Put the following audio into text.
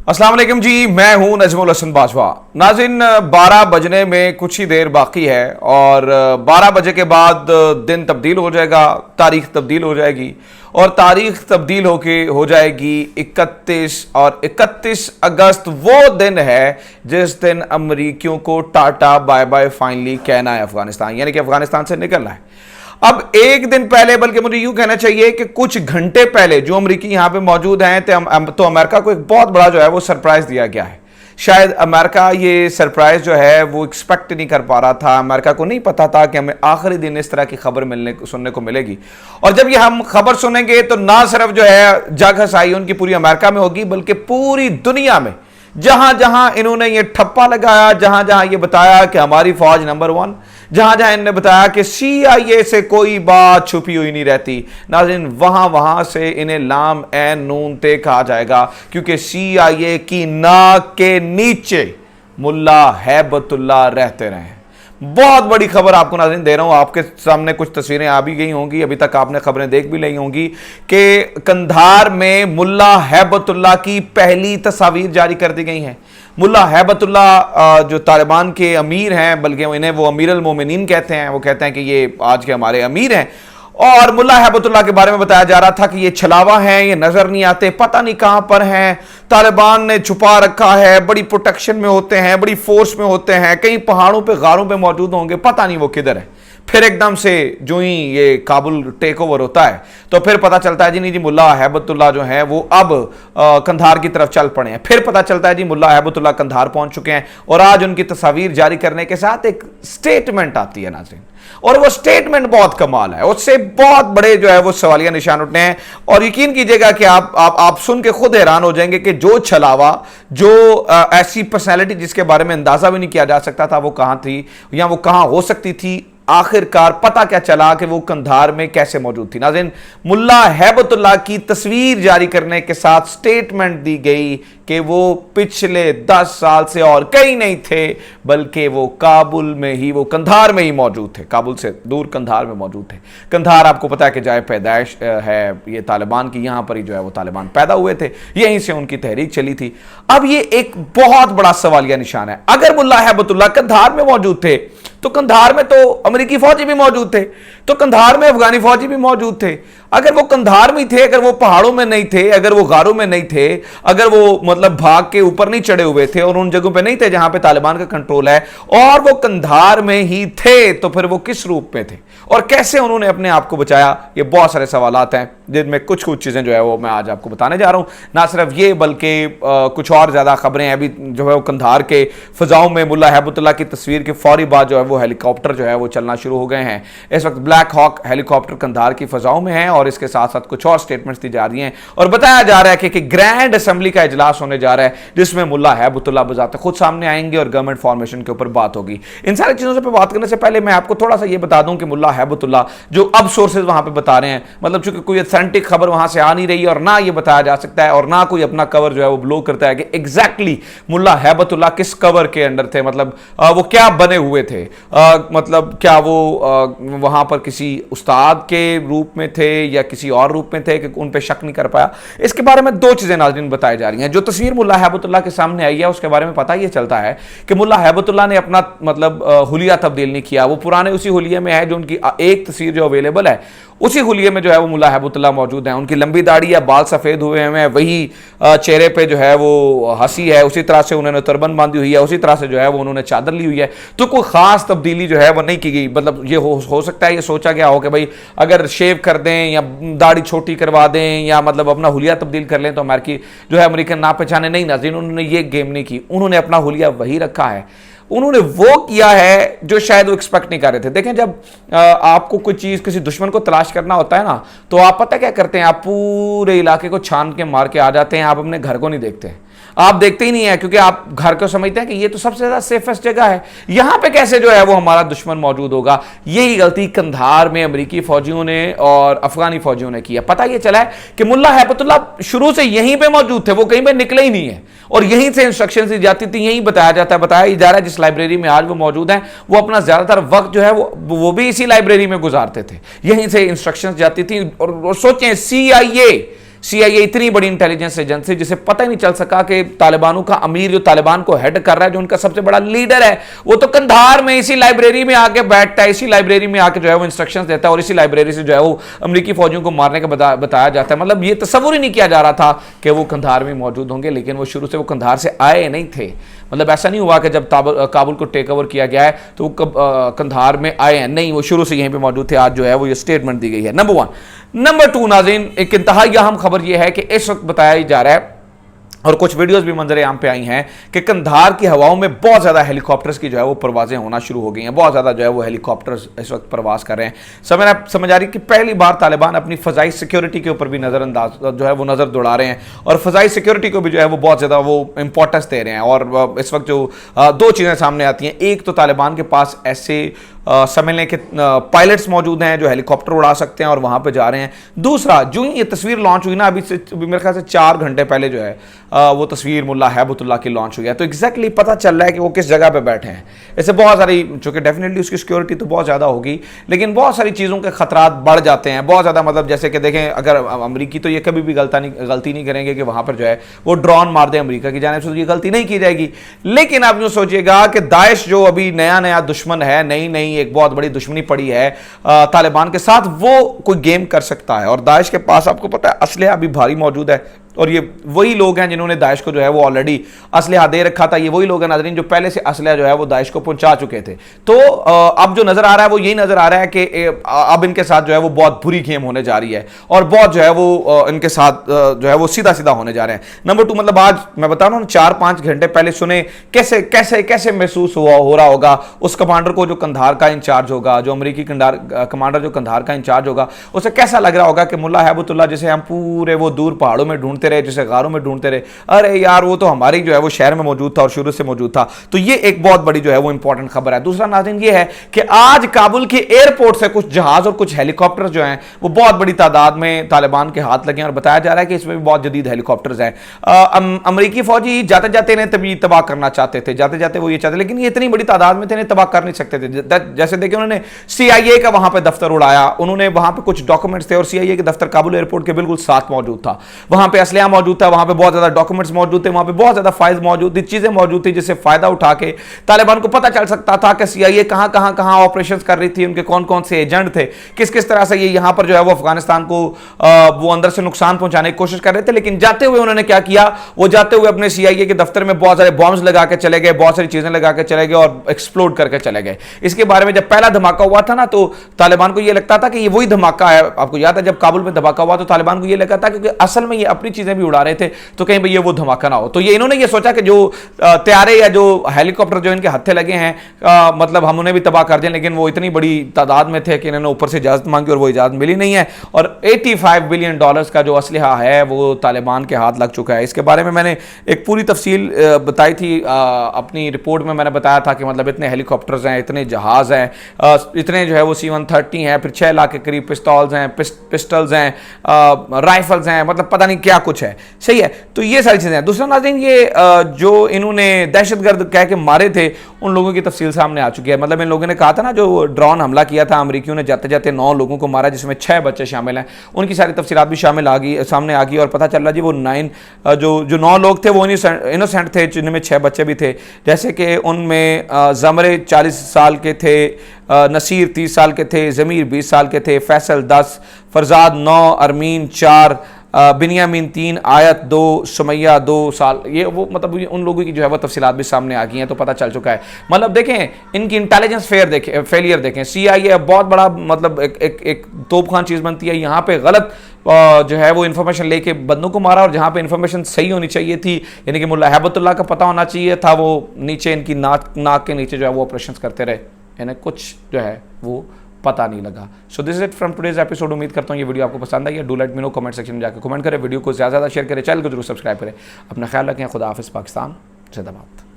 अस्सलाम वालेकुम जी, मैं हूं नजमुल हसन बाजवा। नाज़रीन, 12 बजने में कुछ ही देर बाकी है और 12 बजे के बाद दिन तब्दील हो जाएगा, तारीख तब्दील हो जाएगी और तारीख तब्दील हो जाएगी 31 और 31 अगस्त वो दिन है जिस दिन अमरीकियों को टाटा बाय बाय फाइनली कहना है अफगानिस्तान, यानी कि अफगानिस्तान से निकलना है। अब एक दिन पहले, बल्कि मुझे यूं कहना चाहिए कि कुछ घंटे पहले जो अमरीकी यहां पे मौजूद हैं तो अमेरिका को एक बहुत बड़ा जो है वो सरप्राइज दिया गया है। शायद अमेरिका ये सरप्राइज जो है वो एक्सपेक्ट नहीं कर पा रहा था। अमेरिका को नहीं पता था कि हमें आखिरी दिन इस तरह की खबर सुनने को मिलेगी। और जब ये हम खबर सुनेंगे तो ना सिर्फ जो है जग हसाई उनकी पूरी अमेरिका में होगी, बल्कि पूरी दुनिया में जहां जहां इन्होंने ये ठप्पा लगाया, जहां जहां ये बताया कि हमारी फौज नंबर 1, जहां जहां इन्होंने बताया कि CIA से कोई बात छुपी हुई नहीं रहती, नाज़रीन वहां वहां से इन्हें लाम ए नून ते कहा जाएगा, क्योंकि CIA की नाक के नीचे मुल्ला हैबतुल्लाह रहते रहे। बहुत बड़ी खबर आपको नाज़रीन दे रहा हूं, आपके सामने कुछ तस्वीरें आ भी गई होंगी, अभी तक आपने खबरें देख भी ली होंगी कि कंधार में मुल्ला हैबतुल्लाह की पहली तस्वीर जारी कर दी गई हैं। मुल्ला हैबतुल्लाह जो तालिबान के अमीर हैं, बल्कि इन्हें वो अमीर अल मोमिनीन कहते हैं, वो कहते हैं कि ये आज के हमारे अमीर हैं। और मुल्ला हैबतुल्लाह के बारे में बताया जा रहा था कि ये छलावा हैं, ये नजर नहीं आते, पता नहीं कहां पर हैं, तालिबान ने छुपा रखा है, बड़ी प्रोटेक्शन में होते हैं, बड़ी फोर्स में होते हैं, कहीं पहाड़ों पे गारों पे मौजूद होंगे, पता नहीं वो किधर है। फिर एकदम से जो ही ये काबुल टेक ओवर होता है तो फिर पता चलता है जी मुल्ला हैबतुल्लाह जो है वो अब कंधार की तरफ चल पड़े हैं। फिर पता चलता है जी मुल्ला हैबतुल्लाह कंधार पहुंच चुके हैं और आज उनकी तस्वीर जारी करने के साथ एक स्टेटमेंट आती है नाज़रीन, और वो स्टेटमेंट बहुत कमाल है, उससे बहुत बड़े जो है वो सवालिया निशान उठने हैं। और यकीन कीजिएगा कि आप सुन के खुद हैरान हो जाएंगे कि जो छलावा, जो ऐसी पर्सनैलिटी जिसके बारे में अंदाजा भी नहीं किया जा सकता था वो कहां थी या वो कहां हो सकती थी, आखिरकार पता क्या चला कि वो कंधार में कैसे मौजूद थी। नाज़रीन, मुल्ला हैबतुल्लाह की तस्वीर जारी करने के साथ स्टेटमेंट दी गई कि वो पिछले 10 साल से और कहीं नहीं थे, बल्कि वो काबुल में ही, वो कंधार में ही मौजूद थे, काबुल से दूर कंधार में मौजूद थे। कंधार आपको पता है कि जाए पैदाइश है ये तालिबान की, यहां पर ही जो है वो तालिबान पैदा हुए थे, यहीं से उनकी तहरीक चली थी। अब ये एक बहुत बड़ा सवालिया निशान है। अगर मुल्ला हैबतुल्लाह कंधार में मौजूद थे तो कंधार में तो अमेरिकी फौजी भी मौजूद थे, तो कंधार में अफगानी फौजी भी मौजूद थे। अगर वो कंधार में थे, अगर वो पहाड़ों में नहीं थे, अगर वो गारों में नहीं थे, अगर वो मतलब भाग के ऊपर नहीं चढ़े हुए थे और उन जगहों पे नहीं थे जहां पे तालिबान का कंट्रोल है, और वो कंधार में ही थे, तो फिर वो किस रूप में थे और कैसे उन्होंने अपने आप को बचाया? ये बहुत सारे सवालात हैं जिनमें कुछ चीजें जो है वो मैं आज आपको बताने जा रहा हूं। ना सिर्फ ये बल्कि कुछ और ज्यादा खबरें हैं। अभी जो है वो कंधार के फिजाओं में मुल्ला हैबतुल्लाह की तस्वीर के फौरी बाद जो है वो हेलीकॉप्टर जो है वो चलना शुरू हो गए हैं। इस वक्त ब्लैक हॉक हेलीकॉप्टर कंधार की फिजाओं में है और इसके साथ साथ कुछ और स्टेटमेंट्स दी जा रही हैं और बताया जा रहा है कि ग्रैंड असेंबली का इजलास होने जा रहा है जिसमें मुल्ला हैबतुल्लाह बजाते खुद सामने आएंगे और गवर्नमेंट फॉर्मेशन के ऊपर बात होगी। इन सारी चीजों पर बात करने से पहले मैं आपको थोड़ा सा ये बता दूं कि मुल्ला हैबतुल्लाह जो अब सोर्सेज वहां पे बता रहे हैं, मतलब चूंकि कोई ऑथेंटिक खबर वहां से आ नहीं रही और ना ये बताया जा सकता है और ना कोई अपना कवर जो है वो ब्लो करता है कि एग्जैक्टली मुल्ला हैबतुल्लाह किस कवर के अंडर थे, मतलब वो क्या बने हुए थे, मतलब क्या वो वहां पर किसी उस्ताद के रूप में थे या किसी और रूप में थे कि उन पे शक नहीं कर पाया। इसके बारे में दो चीजें नाज़रीन बताई जा रही हैं। जो तस्वीर मुल्ला हैबतुल्लाह के सामने आई है उसके बारे में पता ये चलता है कि मुल्ला हैबतुल्लाह ने अपना मतलब हुलिया तब्दील नहीं किया, वो पुराने उसी हुलिये में है जो उनकी एक तस्वीर जो अवेलेबल है उसी हुलिये में जो है वो मुल्ला हैबतुल्लाह मौजूद है। उनकी लंबी दाढ़ी या बाल सफेद हुए हैं, वही चेहरे पे जो है वो हंसी है, उसी तरह से उन्होंने तुरबन बांधी हुई है, उसी तरह से जो है वो उन्होंने चादर ली हुई है। तो कोई खास तब्दीली जो है वो नहीं की गई। मतलब ये हो सकता है ये सोचा गया हो कि भाई अगर शेव कर दें या दाढ़ी छोटी करवा दें या मतलब अपना हुलिया तब्दील कर लें तो अमेरिकी जो है अमेरिकन ना पहचाने। नहीं नाज़रीन, उन्होंने ये गेम नहीं की, उन्होंने अपना हुलिया वही रखा है। उन्होंने वो किया है जो शायद वो एक्सपेक्ट नहीं कर रहे थे। देखें, जब आपको कोई चीज़ किसी दुश्मन को तलाश करना होता है ना, तो आप पता क्या करते हैं, आप पूरे इलाके को छान के मार के आ जाते हैं, आप अपने घर को नहीं देखते हैं, आप देखते ही नहीं है, क्योंकि आप घर को समझते हैं कि ये तो सबसे ज्यादा सेफेस्ट जगह है, यहां पे कैसे जो है वो हमारा दुश्मन मौजूद होगा। यही गलती कंधार में अमेरिकी फौजियों ने और अफगानी फौजियों ने किया। पता ये चला है कि मुल्ला हैबतुल्लाह शुरू से यहीं पे मौजूद थे, वो कहीं पे निकले ही नहीं है और यहीं से इंस्ट्रक्शन दी जाती थी, यहीं बताया जा रहा है। जिस लाइब्रेरी में आज वो मौजूद हैं, वो अपना ज्यादातर वक्त जो है वो भी इसी लाइब्रेरी में गुजारते थे, यहीं से इंस्ट्रक्शंस जाती थी। और सोचें, CIA CIA इतनी बड़ी इंटेलिजेंस एजेंसी जिसे पता ही नहीं चल सका कि तालिबानों का अमीर जो तालिबान को हेड कर रहा है, जो उनका सबसे बड़ा लीडर है, वो तो कंधार में इसी लाइब्रेरी में आके बैठता है, इसी लाइब्रेरी में आके जो है वो इंस्ट्रक्शंस देता है और इसी लाइब्रेरी से जो है वो अमेरिकी फौजियों को मारने का बताया जाता है। मतलब ये तस्वुर ही नहीं किया जा रहा था कि वो कंधार में मौजूद होंगे, लेकिन वो शुरू से वो कंधार से आए नहीं थे। मतलब ऐसा नहीं हुआ कि जब काबुल को टेक ओवर किया गया है तो वो कंधार में आए हैं, नहीं, वो शुरू से यहीं पे मौजूद थे। आज जो है वो ये स्टेटमेंट दी गई है। नंबर 1। नंबर 2 नाज़रीन, एक इंतहाई अहम खबर ये है कि इस वक्त बताया जा रहा है और कुछ वीडियोस भी मंजर आम पे आई हैं कि कंधार की हवाओं में बहुत ज़्यादा हेलीकॉप्टर्स की जो है वो परवाजें होना शुरू हो गई हैं। बहुत ज़्यादा जो है वो हेलीकॉप्टर्स इस वक्त परवाज कर रहे हैं। समझ आ रही कि पहली बार तालिबान अपनी फ़ज़ाई सिक्योरिटी के ऊपर भी नज़रअंदाज जो है वो नज़र दौड़ा रहे हैं और फ़ज़ाई सिक्योरिटी को भी जो है वो बहुत ज़्यादा वो इंपॉर्टेंस दे रहे हैं। और इस वक्त जो दो चीज़ें सामने आती हैं, एक तो तालिबान के पास ऐसे समझ लें कि पायलट्स मौजूद हैं जो हेलीकॉप्टर उड़ा सकते हैं और वहाँ पे जा रहे हैं। दूसरा, जो ही ये तस्वीर लॉन्च हुई ना, अभी मेरे ख्याल से 4 घंटे पहले जो है वो तस्वीर मुल्ला हैबतुल्लाह की लॉन्च हुई है, तो एग्जैक्टली पता चल रहा है कि वो किस जगह पे बैठे हैं। इससे बहुत सारी, चूँकि डेफिनेटली उसकी सिक्योरिटी तो बहुत ज़्यादा होगी, लेकिन बहुत सारी चीज़ों के खतरात बढ़ जाते हैं बहुत ज़्यादा। मतलब जैसे कि देखें, अगर अमरीकी तो ये कभी भी गलती नहीं करेंगे कि वहाँ पर जो है वो ड्रोन मार दें अमरीका की जानिब से, तो ये गलती नहीं की जाएगी। लेकिन आप यूँ सोचिएगा कि दाइश जो अभी नया दुश्मन है, नई एक बहुत बड़ी दुश्मनी पड़ी है तालिबान के साथ, वो कोई गेम कर सकता है। और दाइश के पास आपको पता है असलहा अभी भारी मौजूद है और ये वही लोग हैं जिन्होंने दाइश को जो है वो ऑलरेडी असलहा दे रखा था। ये वही लोग हैं नाज़रीन जो पहले से असलहा जो है वो दाइश को पहुंचा चुके थे। तो अब जो नजर आ रहा है वो यही नजर आ रहा है कि अब इनके साथ जो है वो बहुत बुरी गेम होने जा रही है और बहुत जो है वो इनके साथ जो है वो सीधा होने जा रहे हैं। नंबर 2, मतलब आज मैं बता रहा हूँ 4-5 घंटे पहले सुने कैसे कैसे कैसे महसूस हो रहा होगा उस कमांडर को जो कंधार का इंचार्ज होगा, जो अमरीकी कमांडर जो कंधार का इंचार्ज होगा, उसे कैसा लग रहा होगा कि मुल्ला हैबतुल्लाह जिसे हम पूरे वो दूर पहाड़ों में ढूंढते रहे, जिसे गारों में ढूंढते रहे, अरे यार वो तो हमारी जो है वो शहर में मौजूद था और शुरू से मौजूद था। तो ये एक बहुत बड़ी जो है वो इंपॉर्टेंट खबर है। दूसरा नाज़रीन ये है कि आज काबुल के एयरपोर्ट से कुछ जहाज और कुछ हेलीकॉप्टर जो हैं वो बहुत बड़ी तादाद में तालिबान के हाथ लगे हैं और बताया जा रहा है कि इसमें भी बहुत जदीद हेलीकॉप्टर्स हैं। अमरीकी फौजी जाते जाते इन्हें तभी तबाह करना चाहते थे, जाते जाते वो ये चाहते, लेकिन ये इतनी बड़ी तादाद में थे, इन्हें तबाह कर नहीं सकते थे। जैसे देखिए उन्होंने CIA का वहां पर दफ्तर उड़ाया, उन्होंने वहां पर कुछ डॉक्यूमेंट्स थे और CIA के दफ्तर काबुल एयरपोर्ट के बिल्कुल साथ मौजूद था। वहां पे असलहा मौजूद था, वहां पे बहुत ज्यादा डॉक्यूमेंट्स मौजूद थे, वहां पे बहुत ज्यादा फाइल्स मौजूद थी, चीजें मौजूद थी जिससे फायदा उठा के तालिबान को पता चल सकता था कि CIA कहां ऑपरेशंस कर रही थी, उनके कौन कौन से एजेंट थे, किस किस तरह से ये यहां पर जो है वो अफगानिस्तान को वो अंदर से नुकसान पहुंचाने की कोशिश कर रहे थे। लेकिन जाते हुए उन्होंने क्या किया, वो जाते हुए अपने CIA के दफ्तर में बहुत सारे बॉम्ब्स लगा के चले गए, बहुत सारी चीजें लगा के चले गए और एक्सप्लोड करके चले गए। इसके बारे में जब पहला धमाका हुआ था ना, तो तालिबान को यह लगता था कि ये वही धमाका है। आपको याद है जब काबुल में धमाका हुआ तो तालिबान को यह लगा था क्योंकि असल में ये अपनी चीजें भी उड़ा रहे थे, तो कहीं भाई ये वो धमाका ना हो। तो ये इन्होंने ये सोचा कि जो तैयारे या जो हेलीकॉप्टर जो इनके हत्थे लगे हैं, मतलब हम उन्हें भी तबाह कर दें, लेकिन वो इतनी बड़ी तादाद में थे कि इन्होंने ऊपर से इजाजत मांगी और वो इजाजत मिली नहीं है। और $85 बिलियन का जो असलहा है वो तालिबान के हाथ लग चुका है। इसके बारे में मैंने एक पूरी तफसील बताई थी अपनी रिपोर्ट में। मैंने बताया था कि मतलब इतने हेलीकॉप्टर्स हैं, इतने जहाज हैं, इतने जो है वो C-130 हैं, फिर 6 लाख के करीब पिस्तौल्स हैं, पिस्टल्स हैं, राइफल्स हैं, मतलब पता नहीं क्या कुछ है। सही है, तो ये सारी चीज़ें हैं। दूसरा नाज़रीन, ये जो इन्होंने दहशतगर्द कह के मारे थे उन लोगों की तफसील सामने आ चुकी है। मतलब इन लोगों ने कहा था ना, जो ड्रोन हमला किया था अमरीकियों ने, जाते जाते 9 लोगों को मारा जिसमें 6 बच्चे शामिल हैं, उनकी सारी तफसीलात भी सामने आ गई और पता चल रहा जी वो 9 लोग थे वो इनोसेंट थे, जिनमें 6 बच्चे भी थे। जैसे कि उनमें ज़मरे 40 साल के थे, नसीर 30 साल के थे, ज़मीर 20 साल के थे, फैसल 10, फरजाद 9, अरमीन 4, बिनियामीन 3, आयत 2, सुमैया 2 साल। ये वो मतलब उन लोगों की जो है वो तफसीलात भी सामने आ गई हैं, तो पता चल चुका है। मतलब देखें इनकी इंटेलिजेंस फेलियर देखें। CIA बहुत बड़ा मतलब एक तोपखान चीज़ बनती है। यहाँ पे गलत जो है वो इन्फॉर्मेशन लेके बंदों को मारा और जहाँ पे इन्फॉर्मेशन सही होनी चाहिए थी, यानी कि मुल्ला हैबतुल्लाह का पता होना चाहिए था, वो नीचे इनकी नाक के नीचे जो है वो ऑपरेशन करते रहे, यानी कुछ जो है वो पता नहीं लगा। So this is it from today's episode. उम्मीद करता हूँ ये वीडियो आपको पसंद आई है। Do let me know, comment section में जाकर कमेंट करें, वीडियो को ज़्यादा शेयर करें, चैनल को जरूर सब्सक्राइब करें। अपना ख्याल रखें। खुदा हाफिज़। पाकिस्तान जिंदाबाद।